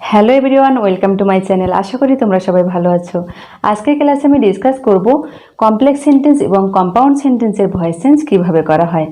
Hello everyone, welcome to my channel. আশা করি তোমরা সবাই ভালো আছো। আজকের ক্লাসে আমি ডিসকাস করব কমপ্লেক্স সেন্টেন্স এবং কম্পাউন্ড সেন্টেন্সের ভয়েস চেঞ্জ কীভাবে করা হয়।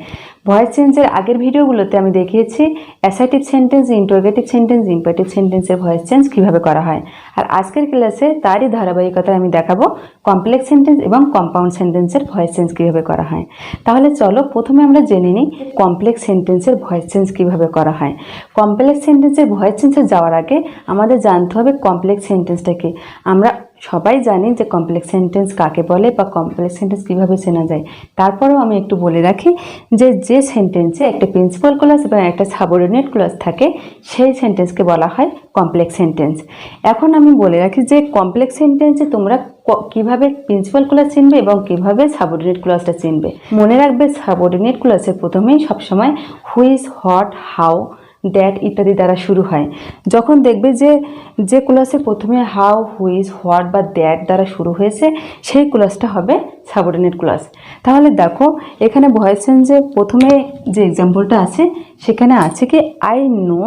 ভয়েস চেঞ্জের আগের ভিডিওগুলোতে আমি দেখিয়েছি assertive sentence, interrogative sentence, imperative সেন্টেন্সের ভয়েস চেঞ্জ কীভাবে করা হয়। আর আজকের ক্লাসে তারই ধারাবাহিকতায় আমি দেখাবো কমপ্লেক্স সেন্টেন্স এবং কম্পাউন্ড সেন্টেন্সের ভয়েস চেঞ্জ কীভাবে করা হয়। তাহলে চলো প্রথমে আমরা জেনে নিই কমপ্লেক্স সেন্টেন্সের ভয়েস চেঞ্জ কীভাবে করা হয়। কমপ্লেক্স সেন্টেন্সের ভয়েস চেঞ্জে যাওয়ার আগে আমাদের জানতে হবে কমপ্লেক্স সেন্টেন্সটা কি। আমরা সবাই জানি যে কমপ্লেক্স সেন্টেন্স কাকে বলে বা কমপ্লেক্স সেন্টেন্স কীভাবে চেনা যায়। তারপরেও আমি একটু বলে রাখি যে সেন্টেন্সে একটা প্রিন্সিপাল ক্লজ এবং একটা সাবঅর্ডিনেট ক্লজ থাকে সেই সেন্টেন্সকে বলা হয় কমপ্লেক্স সেন্টেন্স। এখন আমি বলে রাখি যে কমপ্লেক্স সেন্টেন্সে তোমরা কিভাবে প্রিন্সিপাল ক্লজ চিনবে এবং কিভাবে সাবঅর্ডিনেট ক্লজটা চিনবে। মনে রাখবে সাবঅর্ডিনেট ক্লজের প্রথমেই সবসময় হুইজ, হোয়াট, হাউ, দ্যাট ইত্যাদি দ্বারা শুরু হয়। যখন দেখবে যে ক্লজে প্রথমে হাউ, হুইজ, হোয়াট বা দ্যাট দ্বারা শুরু হয়েছে সেই ক্লজটা হবে সাবঅর্ডিনেট ক্লজ। তাহলে দেখো এখানে ভয়েস চেঞ্জে প্রথমে যে এক্সাম্পলটা আছে সেখানে আছে কি I know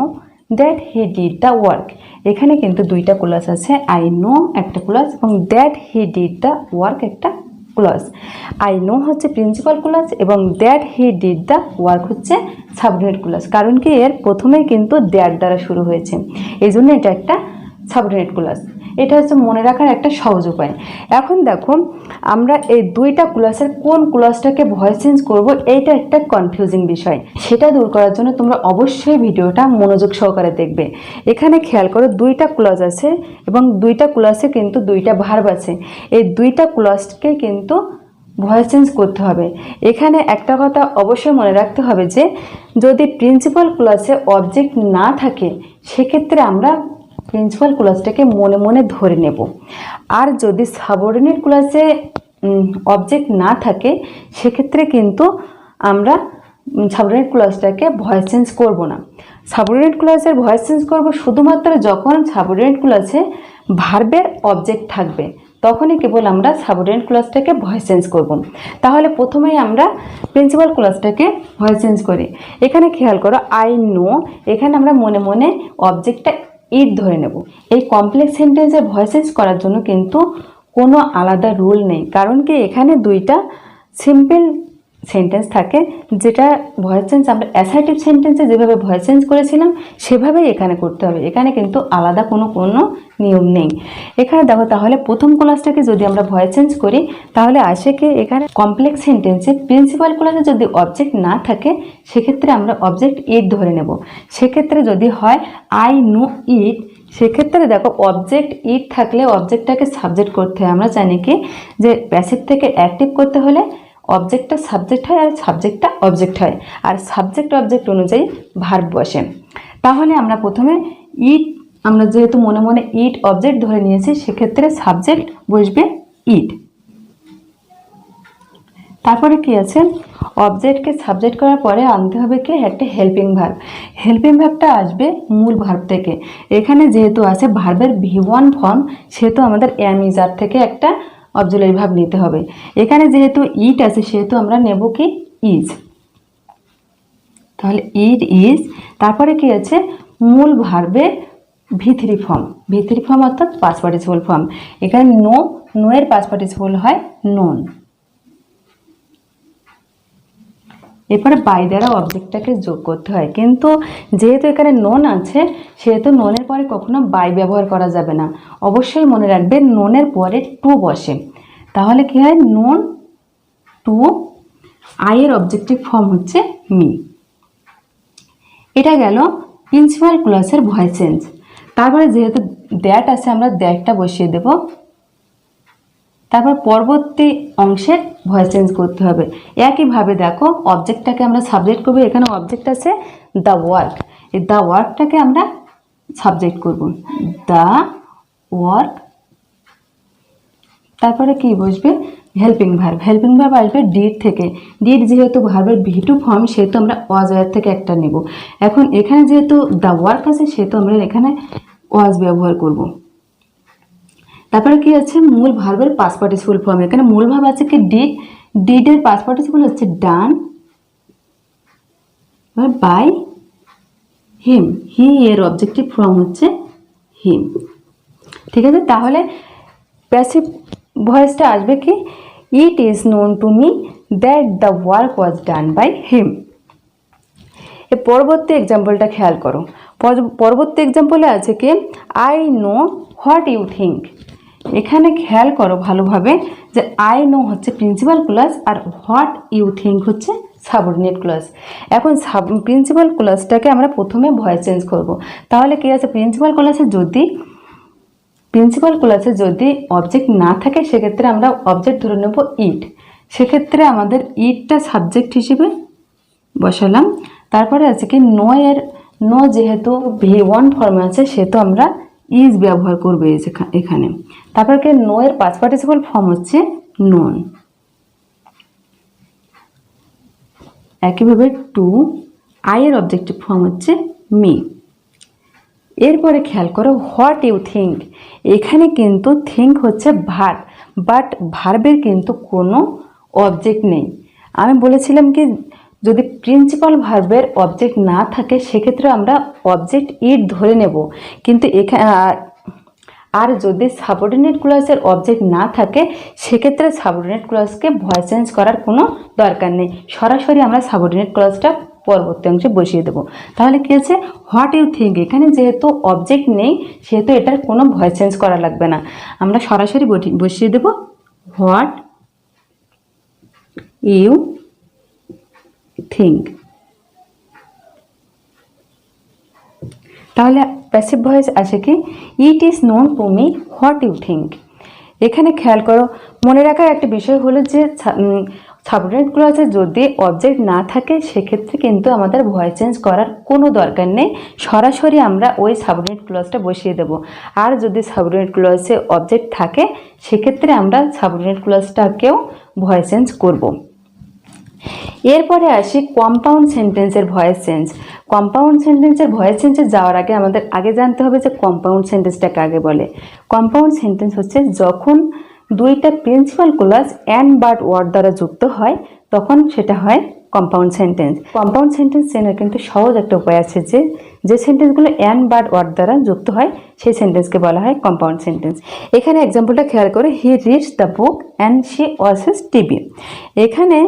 that he did the work. এখানে কিন্তু দুইটা ক্লজ আছে, আই নো একটা ক্লজ এবং that he did the work একটা ক্লজ। আই নো হচ্ছে প্রিন্সিপাল ক্লজ এবং that he did the work হচ্ছে সাবঅর্ডিনেট ক্লজ। কারণ কি এর প্রথমেই কিন্তু দ্যাট দ্বারা শুরু হয়েছে, এই জন্য এটা একটা সাবঅর্ডিনেট ক্লজ। এটা হচ্ছে মনে রাখার একটা সহজ উপায়। এখন দেখো আমরা এই দুইটা ক্লজের কোন ক্লজটাকে ভয়েস চেঞ্জ করব, এইটা একটা কনফিউজিং বিষয়। সেটা দূর করার জন্য তোমরা অবশ্যই ভিডিওটা মনোযোগ সহকারে দেখবে। এখানে খেয়াল করো দুইটা ক্লজ আছে এবং দুইটা ক্লজে কিন্তু দুইটা ভার্ব আছে। এই দুইটা ক্লজকে কিন্তু ভয়েস চেঞ্জ করতে হবে। এখানে একটা কথা অবশ্যই মনে রাখতে হবে যে যদি প্রিন্সিপাল ক্লজে অবজেক্ট না থাকে সেক্ষেত্রে আমরা প্রিন্সিপাল ক্লজটাকে মনে মনে ধরে নেব। আর যদি সাবঅর্ডিনেট ক্লজে অবজেক্ট না থাকে সেক্ষেত্রে কিন্তু আমরা সাবঅর্ডিনেট ক্লজটাকে ভয়েস চেঞ্জ করব না। সাবঅর্ডিনেট ক্লজের ভয়েস চেঞ্জ করব শুধুমাত্র যখন সাবঅর্ডিনেট ক্লজে ভার্বের অবজেক্ট থাকবে, তখনই কেবল আমরা সাবঅর্ডিনেট ক্লজটাকে ভয়েস চেঞ্জ করব। তাহলে প্রথমেই আমরা প্রিন্সিপাল ক্লজটাকে ভয়েস চেঞ্জ করি। এখানে খেয়াল করো আই নো, এখানে আমরা মনে মনে অবজেক্টটা ইট ধরে নেব। এই কমপ্লেক্স সেন্টেন্সের ভয়েস চেঞ্জ করার জন্য কিন্তু কোনো আলাদা রুল নেই, কারণ কি এখানে দুইটা সিম্পল সেন্টেন্স থাকে যেটা ভয়েস চেঞ্জ আমরা অ্যাসার্টিভ সেন্টেন্সে যেভাবে ভয়েস চেঞ্জ করেছিলাম সেভাবেই এখানে করতে হবে। এখানে কিন্তু আলাদা কোনো নিয়ম নেই। এখানে দেখো তাহলে প্রথম ক্লজটাকে যদি আমরা ভয়েস চেঞ্জ করি তাহলে আসে কি এখানে কমপ্লেক্স সেন্টেন্সে প্রিন্সিপাল ক্লজে যদি অবজেক্ট না থাকে সেক্ষেত্রে আমরা অবজেক্ট ইট ধরে নেব। সেক্ষেত্রে যদি হয় আই নো ইট, সেক্ষেত্রে দেখো অবজেক্ট ইট থাকলে অবজেক্টটাকে সাবজেক্ট করতে হয়। আমরা জানি কি যে প্যাসিভ থেকে অ্যাক্টিভ করতে হলে অবজেক্টটা সাবজেক্ট হয় আর সাবজেক্টটা অবজেক্ট হয়, আর সাবজেক্ট অবজেক্ট অনুযায়ী ভার্ব বসে। তাহলে আমরা প্রথমে ইট, আমরা যেহেতু মনে মনে ইট অবজেক্ট ধরে নিয়েছি সেক্ষেত্রে সাবজেক্ট বসবে ইট। তারপরে কি আছে, অবজেক্টকে সাবজেক্ট করার পরে আনতে হবে কি একটা হেল্পিং ভার্ব। হেল্পিং ভার্বটা আসবে মূল ভার্ব থেকে। এখানে যেহেতু আছে ভার্বের V1 ফর্ম সেহেতু আমাদের এম ইজ আর থেকে একটা অবজেক্টিভ ভার্ব নিতে হবে। এখানে যেহেতু ইট আছে সেহেতু আমরা নেব কি ইজ। তাহলে ইট ইজ। তারপরে কি আছে মূল ভার্বের V3 ফর্ম, V3 ফর্ম অর্থাৎ পাস্ট পার্টিসিপল ফর্ম। এখানে নো, নো এর পাস্ট পার্টিসিপল হয় নোন। এরপরে বাই দ্বারা অবজেক্টটাকে যোগ করতে হয়, কিন্তু যেহেতু এখানে নোন আছে সেহেতু নোনের পরে কখনো বাই ব্যবহার করা যাবে না। অবশ্যই মনে রাখবে নোনের পরে টু বসে। তাহলে কি হয় নোন টু, আই এর অবজেক্টিভ ফর্ম হচ্ছে মি। এটা গেল প্রিন্সিপাল ক্লজের ভয়েস চেঞ্জ। তারপরে যেহেতু দ্যাট আছে আমরা দ্যাটটা বসিয়ে দেব। তারপর পরবর্তী অংশের ভয়েস চেঞ্জ করতে হবে। একইভাবে দেখো অবজেক্টটাকে আমরা সাবজেক্ট করবো। এখানে অবজেক্ট আছে দ্য ওয়ার্ক, এই দ্য ওয়ার্কটাকে আমরা সাবজেক্ট করব দ্য ওয়ার্ক। তারপরে কি বসবে হেল্পিং ভার্ব। হেল্পিং ভার্ব আসবে ডিড থেকে। ডিড যেহেতু ভার্বের V2 ফর্ম সেহেতু আমরা ওয়াজ থেকে একটা নেব। এখন এখানে যেহেতু দ্য ওয়ার্ক আছে সেহেতু আমরা এখানে ওয়াজ ব্যবহার করব। তারপরে কি আছে মূল ভার্বের পাস্ট পার্টিসিপল ফর্ম। এখানে মূল ভার্ব আছে কি ডিড, ডিডের পাস্ট পার্টিসিপল হচ্ছে ডান বাই হিম, হি এর অবজেক্টিভ ফর্ম হচ্ছে হিম। ঠিক আছে, তাহলে প্যাসিভ ভয়েসটা আসবে কি, it is known to me that the work was done by him. এর পরবর্তী এক্সাম্পলটা খেয়াল করো। পরবর্তী এক্সাম্পলে আছে কি, I know what you think. এখানে খেয়াল করো ভালোভাবে যে আই নো হচ্ছে প্রিন্সিপাল ক্লজ আর হোয়াট ইউ থিঙ্ক হচ্ছে সাবঅর্ডিনেট ক্লজ। এখন প্রিন্সিপাল ক্লজটাকে আমরা প্রথমে ভয়েস চেঞ্জ করব। তাহলে কি আছে, প্রিন্সিপাল ক্লজে যদি অবজেক্ট না থাকে সেক্ষেত্রে আমরা অবজেক্ট ধরে নেব ইট। সেক্ষেত্রে আমাদের ইটটা সাবজেক্ট হিসেবে বসালাম। তারপরে আছে কি, নো যেহেতু V1 ফর্মে আছে সেহেতু আমরা ইজ ব্যবহার করবো এখানে। তারপরে কি, নো এর পাস্ট পার্টিসিপল ফর্ম হচ্ছে নোন। একইভাবে টু, আই এর অবজেক্টিভ ফর্ম হচ্ছে মি। এরপরে খেয়াল করো হোয়াট ইউ থিঙ্ক। এখানে কিন্তু থিঙ্ক হচ্ছে ভার্ব, বাট ভার্বের কিন্তু কোনো অবজেক্ট নেই। আমি বলেছিলাম কি, যদি প্রিন্সিপাল ভার্বের অবজেক্ট না থাকে সেক্ষেত্রে আমরা অবজেক্ট ইট ধরে নেব, কিন্তু এখানে আর যদি সাবঅর্ডিনেট ক্লজের অবজেক্ট না থাকে সেক্ষেত্রে সাবঅর্ডিনেট ক্লজকে ভয়েস চেঞ্জ করার কোনো দরকার নেই, সরাসরি আমরা সাবঅর্ডিনেট ক্লজটা পরবর্তী অংশে বসিয়ে দেবো। তাহলে কি আছে, হোয়াট ইউ থিঙ্ক, এখানে যেহেতু অবজেক্ট নেই সেহেতু এটার কোনো ভয়েস চেঞ্জ করা লাগবে না, আমরা সরাসরি বসিয়ে দেবো হোয়াট ইউ থিঙ্ক। তাহলে প্যাসিভ ভয়েস আসে কি, it is known to me what you think. এখানে খেয়াল করো, মনে রাখার একটা বিষয় হলো যে সাবঅর্ডিনেট ক্লজে যদি অবজেক্ট না থাকে সেক্ষেত্রে কিন্তু আমাদের ভয়েস চেঞ্জ করার কোনো দরকার নেই, সরাসরি আমরা ওই সাবঅর্ডিনেট ক্লজটা বসিয়ে দেব। আর যদি সাবঅর্ডিনেট ক্লজে অবজেক্ট থাকে সেক্ষেত্রে আমরা সাবঅর্ডিনেট ক্লজটাকেও ভয়েস চেঞ্জ করব। এরপরে আসি কম্পাউন্ড সেন্টেন্সের ভয়েস চেঞ্জ। কম্পাউন্ড সেন্টেন্সের ভয়েস চেঞ্জে যাওয়ার আগে আমাদের জানতে হবে যে কম্পাউন্ড সেন্টেন্সটা কাকে বলে। কম্পাউন্ড সেন্টেন্স হচ্ছে যখন দুইটা principal clause and but word দ্বারা যুক্ত হয় তখন সেটা হয় কম্পাউন্ড সেন্টেন্স। কম্পাউন্ড সেন্টেন্স চেনার কিন্তু সহজ একটা উপায় আছে, যে সেন্টেন্সগুলো অ্যান্ড বাট ওয়ার্ড দ্বারা যুক্ত হয় সেই সেন্টেন্সকে বলা হয় কম্পাউন্ড সেন্টেন্স। এখানে এক্সাম্পলটা খেয়াল করে, he reads the book and she watches TV. এখানে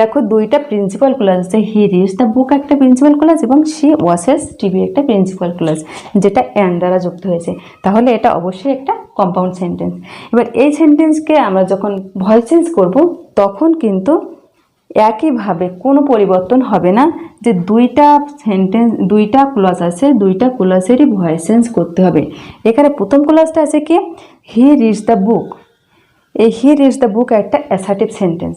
দেখো দুইটা প্রিন্সিপাল ক্লজ আছে, হি রিডস দ্য বুক একটা প্রিন্সিপাল ক্লজ এবং শি ওয়াচেস টিভি একটা প্রিন্সিপাল ক্লজ, যেটা অ্যান্ড দ্বারা যুক্ত হয়েছে। তাহলে এটা অবশ্যই একটা কম্পাউন্ড সেন্টেন্স। এবার এই সেন্টেন্সকে আমরা যখন ভয়েস চেঞ্জ করব তখন কিন্তু একইভাবে কোনো পরিবর্তন হবে না, যে দুইটা ক্লজ আছে, দুইটা ক্লজেরই ভয়েস চেঞ্জ করতে হবে। এখানে প্রথম ক্লজটা আছে কি, হি রিডস দ্য বুক। এই হি রিডস দ্য বুক একটা অ্যাসার্টিভ সেন্টেন্স।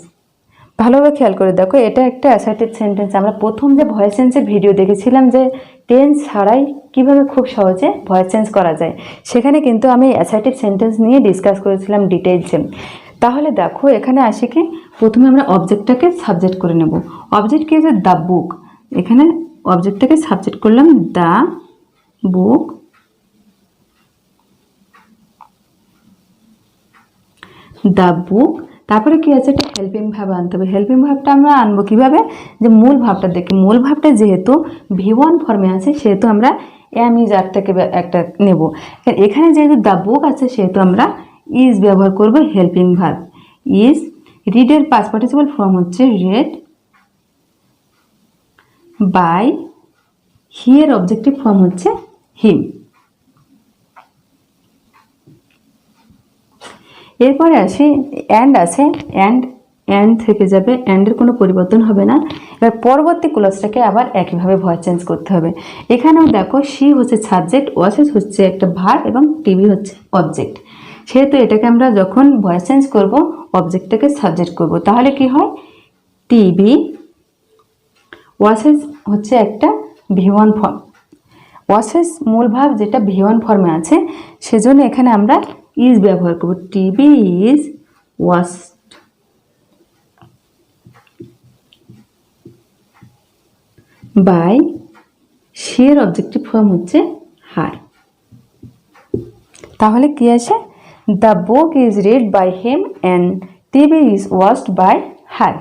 ভালোভাবে খেয়াল করে দেখো, এটা একটা অ্যাসার্টিভ সেন্টেন্স। আমরা প্রথম যে ভয়েস চেঞ্জের ভিডিও দেখেছিলাম যে টেন্স ছাড়াই কিভাবে খুব সহজে ভয়েস চেঞ্জ করা যায়, সেখানে কিন্তু আমি অ্যাসার্টিভ সেন্টেন্স নিয়ে ডিসকাস করেছিলাম ডিটেইলসে। তাহলে দেখো এখানে আসি কি, প্রথমে আমরা অবজেক্টটাকে সাবজেক্ট করে নেব। অবজেক্ট কি আছে, দ্য বুক। এখানে অবজেক্টটাকে সাবজেক্ট করলাম দ্য বুক, দ্য বুক। তারপরে কি আছে, একটা হেল্পিং ভাব আনতে হবে। হেল্পিং ভাবটা আমরা আনবো কিভাবে, যে মূল ভাবটা দেখে, মূল ভাবটা যেহেতু V1 ফর্মে আছে সেহেতু আমরা এম ইজ আর থেকে একটা নেব। এখানে যেহেতু দ্য বুক আছে সেহেতু আমরা ইজ ব্যবহার করব হেল্পিং ভার্ব ইজ। রিডের পাস্ট পার্টিসিপল ফর্ম হচ্ছে রেড, বাই হি এর অবজেক্টিভ ফর্ম হচ্ছে হিম। এরপরে আসি অ্যান্ড আছে, অ্যান্ড থেকে যাবে, অ্যান্ডের কোনো পরিবর্তন হবে না। এবার পরবর্তী ক্লজটাকে আবার একইভাবে ভয়েস চেঞ্জ করতে হবে। এখানেও দেখো শি হচ্ছে সাবজেক্ট, ওয়াচেস হচ্ছে একটা ভার্ব এবং টিভি হচ্ছে অবজেক্ট। সেহেতু এটাকে আমরা যখন ভয়েস চেঞ্জ করব অবজেক্টটাকে সাবজেক্ট করব। তাহলে কি হয়, টিভি, ওয়াচেস হচ্ছে একটা V1 ফর্ম, ওয়াচেস মূল ভাব যেটা V1 ফর্মে আছে সেজন্য এখানে আমরা ইজ ব্যবহার করব। TV is watched by, she এর অবজেক্টিভ ফর্ম হচ্ছে হার। তাহলে কি আছে, the book is read by him and TV is watched by her.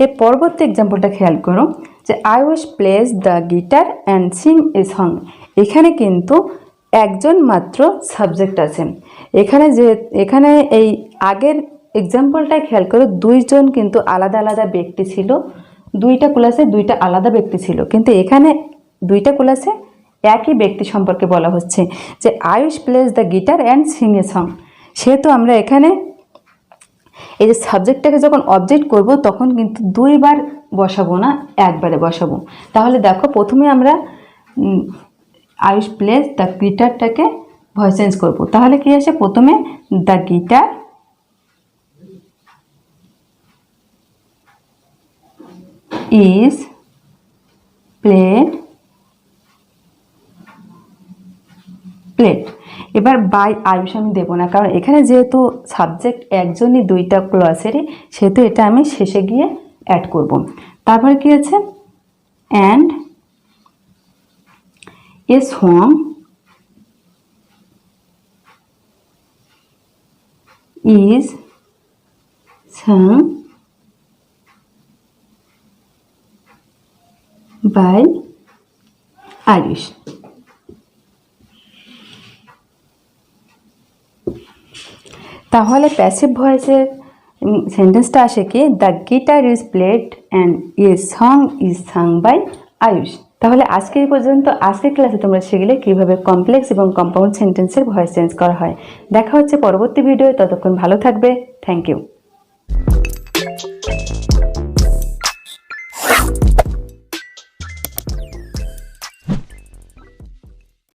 এর পরবর্তী এক্সাম্পলটা খেয়াল করো, যে Ayush plays the guitar and sing a song, এখানে কিন্তু একজন মাত্র সাবজেক্ট আছে। এখানে এই আগের এক্সাম্পলটা খেয়াল করো, দুইজন কিন্তু আলাদা আলাদা ব্যক্তি ছিল, দুইটা ক্লাসে দুইটা আলাদা ব্যক্তি ছিল, কিন্তু এখানে দুইটা ক্লাসে একই ব্যক্তি সম্পর্কে বলা হচ্ছে যে Ayush plays the guitar and sing a song. সেহেতু আমরা এখানে এই যে সাবজেক্টটাকে যখন অবজেক্ট করব তখন কিন্তু দুইবার বসাবো না, একবারে বসাবো। তাহলে দেখো প্রথমে আমরা আয়ুষ প্লেজ দ্য গিটারটাকে ভয়েস চেঞ্জ করবো। তাহলে কি আসে, প্রথমে দ্য গিটার ইজ প্লেড, এবার বাই আয়ুষ আমি দেবো না, কারণ এখানে যেহেতু সাবজেক্ট একজনই দুইটা ক্লাসেরই, সেহেতু এটা আমি শেষে গিয়ে অ্যাড করব। তারপরে কি আছে, and a song is sung by Ayush. তাহলে প্যাসিভ ভয়েসের সেন্টেন্সটা আসে কি, the guitar is played and a song is sung by Ayush. তাহলে আজকে এই পর্যন্ত, আজকের ক্লাসে তোমরা শিখলে কীভাবে কমপ্লেক্স এবং কম্পাউন্ড সেন্টেন্সের ভয়েস চেঞ্জ করা হয়। দেখা হচ্ছে পরবর্তী ভিডিও, ততক্ষণ ভালো থাকবে। Thank you.